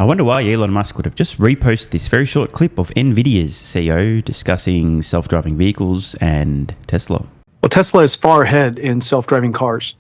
I wonder why Elon Musk would have just reposted this very short clip of NVIDIA's CEO discussing self-driving vehicles and Tesla. Well, Tesla is far ahead in self-driving cars,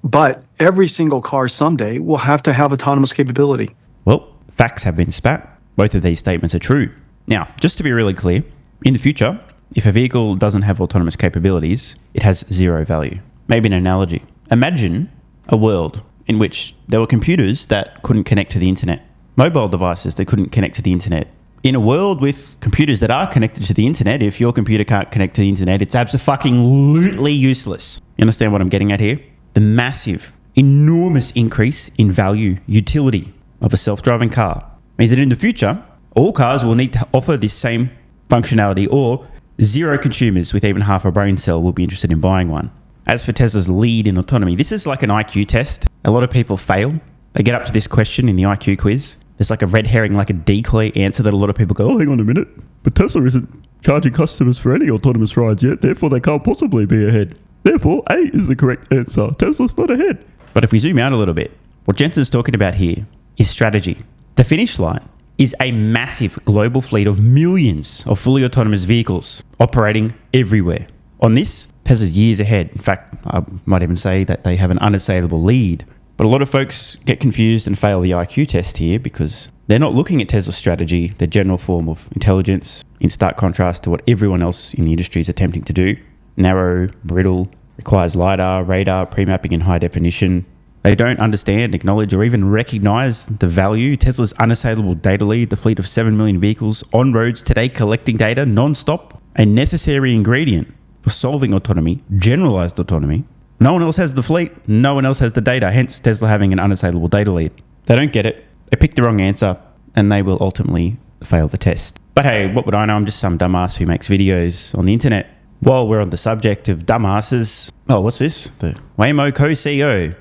but every single car someday will have to have autonomous capability. Well, facts have been spat. Both of these statements are true. Now, just to be really clear, in the future, if a vehicle doesn't have autonomous capabilities, it has zero value. Maybe an analogy. Imagine a world in which there were computers that couldn't connect to the internet, mobile devices that couldn't connect to the internet. In a world with computers that are connected to the internet, if your computer can't connect to the internet, it's absolutely useless. You understand what I'm getting at here? The massive, enormous increase in value, utility of a self-driving car means that in the future, all cars will need to offer this same functionality, or zero consumers with even half a brain cell will be interested in buying one. As for Tesla's lead in autonomy, this is like an IQ test. A lot of people fail. They get up to this question in the IQ quiz. There's like a red herring, like a decoy answer that a lot of people go, oh, hang on a minute. But Tesla isn't charging customers for any autonomous rides yet, therefore they can't possibly be ahead. Therefore, A is the correct answer. Tesla's not ahead. But if we zoom out a little bit, what Jensen's talking about here is strategy. The finish line is a massive global fleet of millions of fully autonomous vehicles operating everywhere. On this, Tesla's years ahead. In fact, I might even say that they have an unassailable lead. But a lot of folks get confused and fail the IQ test here because they're not looking at Tesla's strategy, their general form of intelligence, in stark contrast to what everyone else in the industry is attempting to do. Narrow, brittle, requires LiDAR, radar, pre-mapping in high definition. They don't understand, acknowledge, or even recognize the value. Tesla's unassailable data lead, the fleet of 7 million vehicles on roads today collecting data non-stop, a necessary ingredient for solving autonomy, generalized autonomy. No one else has the fleet, no one else has the data, hence Tesla having an unassailable data lead. They don't get it, they pick the wrong answer, and they will ultimately fail the test. But hey, what would I know? I'm just some dumbass who makes videos on the internet. While we're on the subject of dumbasses, oh, what's this? The Waymo co-CEO.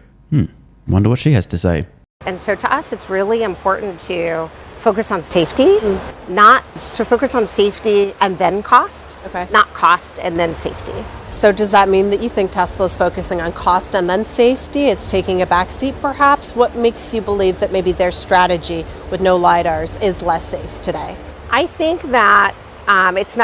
Wonder what she has to say. And so to us, it's really important to focus on safety, not to focus on safety and then cost, not cost and then safety. So does that mean that you think Tesla's focusing on cost and then safety? It's taking a back seat perhaps? What makes you believe that maybe their strategy with no LiDARs is less safe today? I think that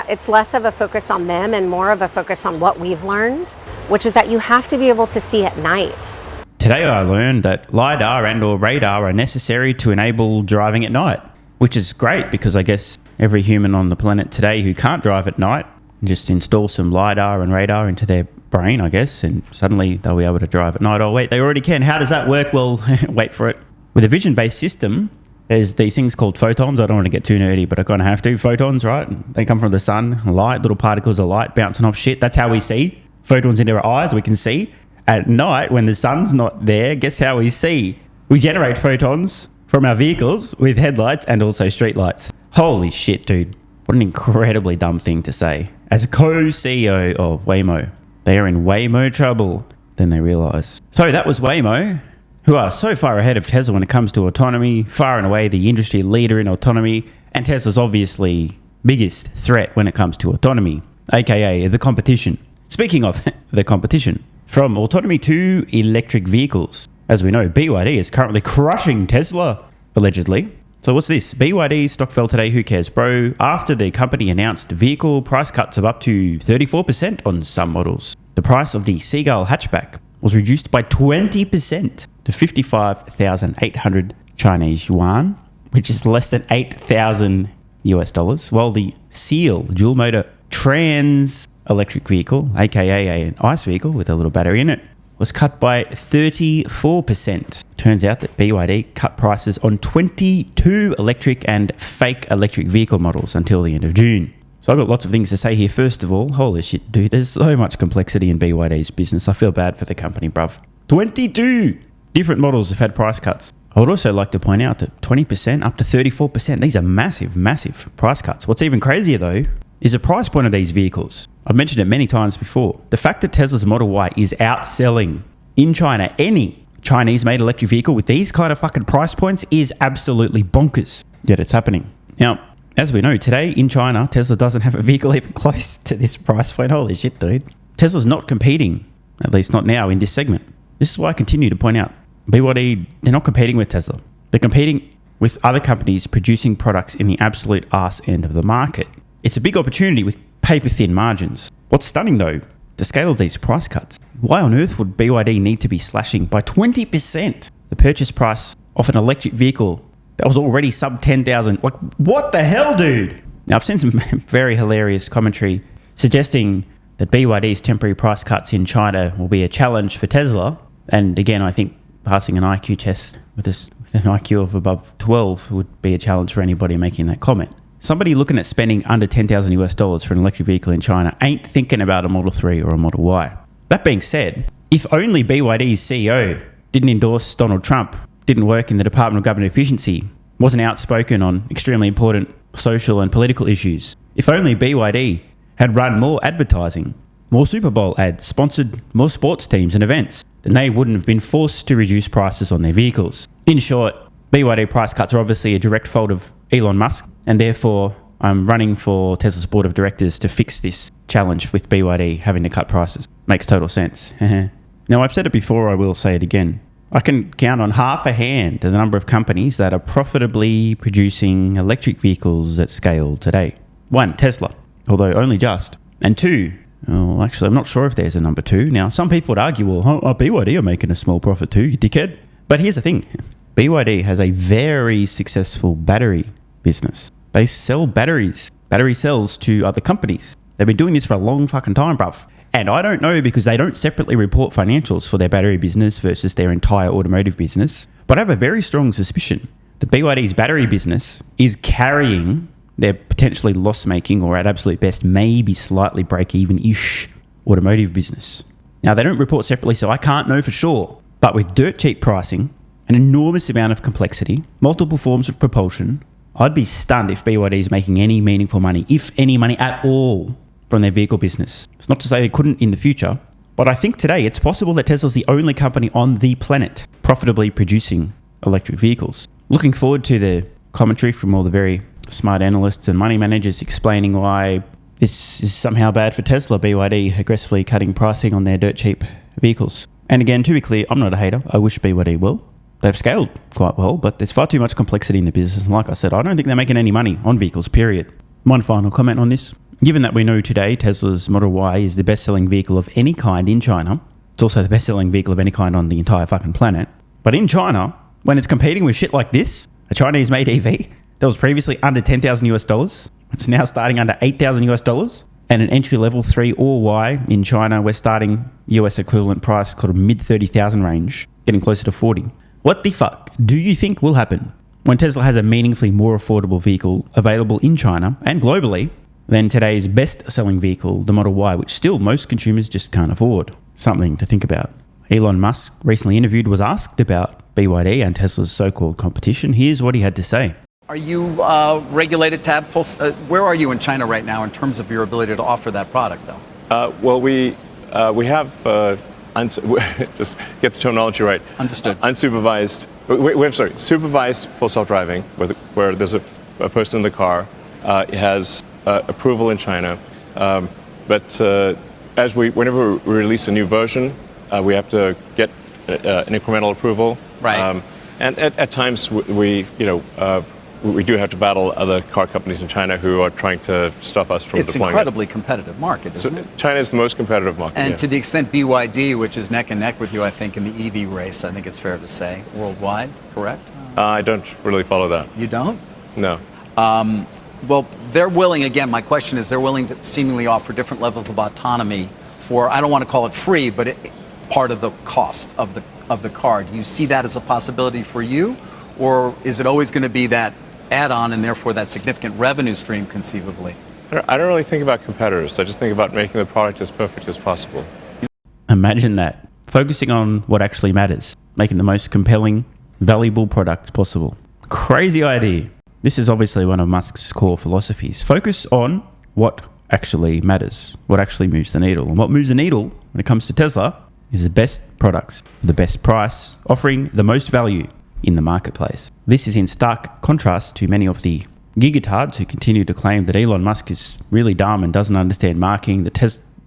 it's less of a focus on them and more of a focus on what we've learned, which is that you have to be able to see at night. Today I learned that LiDAR and or radar are necessary to enable driving at night, which is great because I guess every human on the planet today who can't drive at night just install some LiDAR and radar into their brain, I guess, and suddenly they'll be able to drive at night. Oh wait, they already can. How does that work? Well, wait for it. With a vision-based system, there's these things called photons. I don't want to get too nerdy, but I kind of have to. Photons, right? They come from the sun, light, little particles of light bouncing off shit. That's how we see. Photons into our eyes, we can see. At night, when the sun's not there, guess how we see? We generate photons from our vehicles with headlights and also streetlights. Holy shit, dude. What an incredibly dumb thing to say. As co-CEO of Waymo, they are in way more trouble than they realize. So that was Waymo, who are so far ahead of Tesla when it comes to autonomy, far and away the industry leader in autonomy, and Tesla's obviously biggest threat when it comes to autonomy, aka the competition. Speaking of the competition, from autonomy to electric vehicles. As we know, BYD is currently crushing Tesla, allegedly. So what's this? BYD stock fell today, who cares, bro? After the company announced vehicle price cuts of up to 34% on some models. The price of the Seagull hatchback was reduced by 20% to 55,800 Chinese yuan, which is less than 8,000 US dollars, while the Seal dual motor trans electric vehicle, aka an ICE vehicle with a little battery in it, was cut by 34%. Turns out that BYD cut prices on 22 electric and fake electric vehicle models until the end of June. So I've got lots of things to say here. First of all, holy shit, dude, there's so much complexity in BYD's business. I feel bad for the company, bruv. 22 different models have had price cuts. I would also like to point out that 20% up to 34%, these are massive, massive price cuts. What's even crazier though is the price point of these vehicles. I've mentioned it many times before. The fact that Tesla's Model Y is outselling in China any Chinese-made electric vehicle with these kind of fucking price points is absolutely bonkers. Yet it's happening. Now, as we know, today in China, Tesla doesn't have a vehicle even close to this price point. Holy shit, dude. Tesla's not competing, at least not now in this segment. This is why I continue to point out, BYD, they're not competing with Tesla. They're competing with other companies producing products in the absolute arse end of the market. It's a big opportunity with paper-thin margins. What's stunning though, the scale of these price cuts. Why on earth would BYD need to be slashing by 20% the purchase price of an electric vehicle that was already sub 10,000? Like, what the hell, dude? Now, I've seen some very hilarious commentary suggesting that BYD's temporary price cuts in China will be a challenge for Tesla. And again, I think passing an IQ test with an IQ of above 12 would be a challenge for anybody making that comment. Somebody looking at spending under $10,000 for an electric vehicle in China ain't thinking about a Model 3 or a Model Y. That being said, if only BYD's CEO didn't endorse Donald Trump, didn't work in the Department of Government Efficiency, wasn't outspoken on extremely important social and political issues, if only BYD had run more advertising, more Super Bowl ads, sponsored more sports teams and events, then they wouldn't have been forced to reduce prices on their vehicles. In short, BYD price cuts are obviously a direct fault of Elon Musk, and therefore I'm running for Tesla's board of directors to fix this challenge with BYD having to cut prices. Makes total sense. Now, I've said it before, I will say it again. I can count on half a hand the number of companies that are profitably producing electric vehicles at scale today. 1, Tesla, although only just. And 2, well, actually, I'm not sure if there's a number 2. Now, some people would argue, well, BYD are making a small profit too, you dickhead. But here's the thing. BYD has a very successful battery business. They sell battery cells to other companies. They've been doing this for a long fucking time, bruv. And I don't know because they don't separately report financials for their battery business versus their entire automotive business. But I have a very strong suspicion that BYD's battery business is carrying their potentially loss-making, or at absolute best, maybe slightly break-even-ish automotive business. Now, they don't report separately, so I can't know for sure. But with dirt cheap pricing, an enormous amount of complexity, multiple forms of propulsion, I'd be stunned if BYD is making any meaningful money, if any money at all, from their vehicle business. It's not to say they couldn't in the future, but I think today it's possible that Tesla's the only company on the planet profitably producing electric vehicles. Looking forward to the commentary from all the very smart analysts and money managers explaining why this is somehow bad for Tesla, BYD aggressively cutting pricing on their dirt cheap vehicles. And again, to be clear, I'm not a hater. I wish BYD will. They've scaled quite well, but there's far too much complexity in the business. And like I said, I don't think they're making any money on vehicles, period. One final comment on this. Given that we know today Tesla's Model Y is the best-selling vehicle of any kind in China, it's also the best-selling vehicle of any kind on the entire fucking planet. But in China, when it's competing with shit like this, a Chinese-made EV that was previously under $10,000, it's now starting under $8,000, and an entry-level 3 or Y in China, we're starting US equivalent price called a mid-30,000 range, getting closer to 40. What the fuck do you think will happen when Tesla has a meaningfully more affordable vehicle available in China and globally than today's best-selling vehicle, the Model Y, which still most consumers just can't afford? Something to think about. Elon Musk, recently interviewed, was asked about BYD and Tesla's so-called competition. Here's what he had to say. Are you regulated to have full... where are you in China right now in terms of your ability to offer that product, though? Well, we have... just get the terminology right. Understood. Unsupervised... supervised full self-driving, where there's a person in the car. It has approval in China. But whenever we release a new version, we have to get an incremental approval. Right. And at times we do have to battle other car companies in China who are trying to stop us from deploying it. It's an incredibly competitive market, isn't it? China is the most competitive market. And to the extent BYD, which is neck and neck with you, I think, in the EV race, I think it's fair to say, worldwide, correct? I don't really follow that. You don't? No. Well, they're willing, again, my question is, they're willing to seemingly offer different levels of autonomy for, I don't want to call it free, but part of the cost of the car. Do you see that as a possibility for you? Or is it always going to be that add-on and therefore that significant revenue stream conceivably? I don't really think about competitors. I just think about making the product as perfect as possible. Imagine that. Focusing on what actually matters. Making the most compelling, valuable products possible. Crazy idea. This is obviously one of Musk's core philosophies. Focus on what actually matters. What actually moves the needle. And what moves the needle when it comes to Tesla is the best products, the best price, offering the most value in the marketplace. This is in stark contrast to many of the gigatards who continue to claim that Elon Musk is really dumb and doesn't understand marketing, that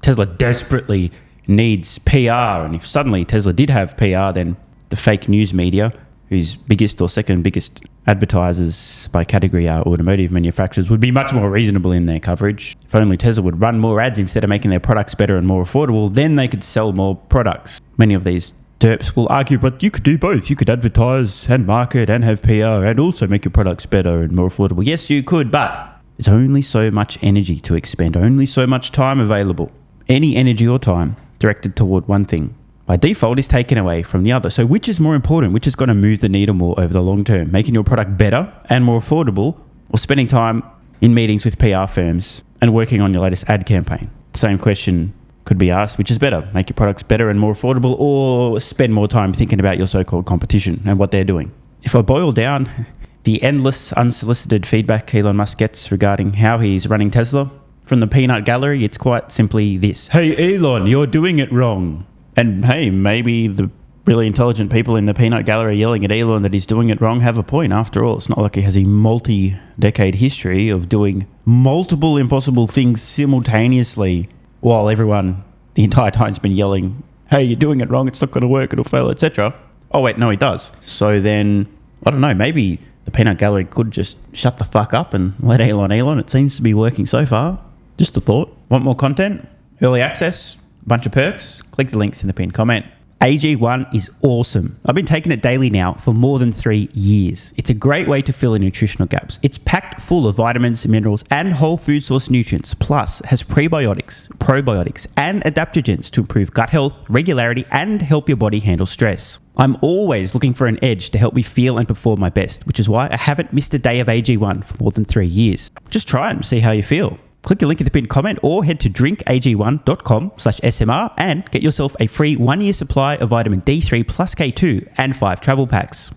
Tesla desperately needs PR, and if suddenly Tesla did have PR, then the fake news media, whose biggest or second biggest advertisers by category are automotive manufacturers, would be much more reasonable in their coverage. If only Tesla would run more ads instead of making their products better and more affordable, then they could sell more products. Many of these derps will argue, but you could do both. You could advertise and market and have PR and also make your products better and more affordable. Yes, you could, but there's only so much energy to expend, only so much time available. Any energy or time directed toward one thing, by default, is taken away from the other. So which is more important? Which is going to move the needle more over the long term? Making your product better and more affordable, or spending time in meetings with PR firms and working on your latest ad campaign? Same question could be asked, which is better? Make your products better and more affordable, or spend more time thinking about your so-called competition and what they're doing? If I boil down the endless unsolicited feedback Elon Musk gets regarding how he's running Tesla from the peanut gallery, it's quite simply this: hey Elon, you're doing it wrong. And hey, maybe the really intelligent people in the peanut gallery yelling at Elon that he's doing it wrong have a point. After all, it's not like he has a multi-decade history of doing multiple impossible things simultaneously while everyone the entire time's been yelling, hey, you're doing it wrong, it's not going to work, it'll fail, etc. Oh wait, no, he does. So then, I don't know, maybe the peanut gallery could just shut the fuck up and let Elon. It seems to be working so far. Just a thought. Want more content? Early access? Bunch of perks? Click the links in the pinned comment. AG1 is awesome. I've been taking it daily now for more than 3 years. It's a great way to fill in nutritional gaps. It's packed full of vitamins, minerals, and whole food source nutrients, plus has prebiotics, probiotics, and adaptogens to improve gut health, regularity, and help your body handle stress. I'm always looking for an edge to help me feel and perform my best, which is why I haven't missed a day of AG1 for more than 3 years. Just try it and see how you feel. Click the link in the pinned comment or head to drinkag1.com/SMR and get yourself a free 1-year supply of vitamin D3 plus K2 and 5 travel packs.